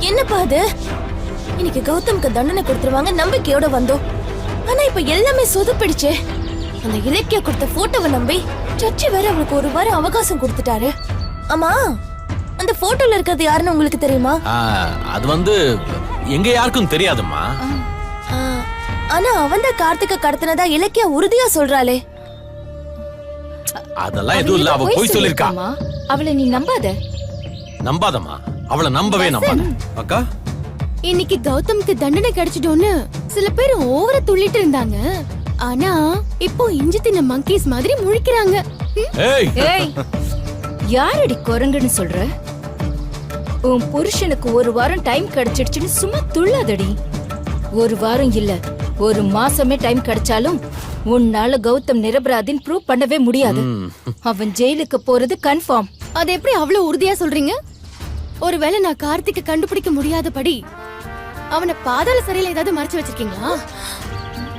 என்னப்பா அது? இன்னைக்கு கௌதம்க்கு தண்டனை கொடுத்துருவாங்க நம்பிக்கையோட வந்தோம். ஆனா இப்ப எல்லாமே சொதப்பிடுச்சே. அந்த இலக்கிய கொடுத்த போட்டோவை நம்பி சச்சி வேற அவளுக்கு ஒரு வாரம் அவகாசம் கொடுத்துட்டாரு. ஆமா, அந்த போட்டோல இருக்கிறது யாருன்னு உங்களுக்கு தெரியுமா? அது எங்க யாருக்கும் தெரியாதும்மா. ஆனா அவன்தான் கார்த்திகை கடத்தினதா இலக்கியா உறுதியா சொல்றாளே. அதெல்லாம் எதுவும் இல்ல, அவ போய் சொல்லிருக்கா. அவளை நீ நம்பாத. நம்பாதம்மா, அவளை நம்பவே நம்பாத. அக்கா, இன்னைக்கு கௌதம்க்கு தண்டனை கிடைச்சிட்டோன்னு சில பேர் ஓவரா துள்ளிட்டு இருந்தாங்க. ஆனா இப்போ இஞ்சி தின்ன மங்கீஸ் மாதிரி முழிக்கிறாங்க. ஏய் ஏய், யாரடி குரங்குன்னு சொல்ற? உன் புருஷனுக்கு ஒரு வாரம் டைம் கிடைச்சிடுச்சுன்னு சும்மா துள்ளாதடி. ஒரு வாரம் இல்ல, ஒரு மாசமே டைம் கிடைச்சாலும் உன்னால கௌதம் நிரபராதின்னு ப்ரூவ் பண்ணவே முடியாது. அவன் ஜெயிலுக்கு போறது கன்ஃபார்ம். அது எப்படி அவ்வளவு உறுதியா சொல்றீங்க? ஒருவேளை நான் கார்த்திகை கண்டுபிடிக்க முடியாதபடி அவனை பாதாள சிறையில ஏதாவது மறைச்சு வச்சிருக்கீங்களா?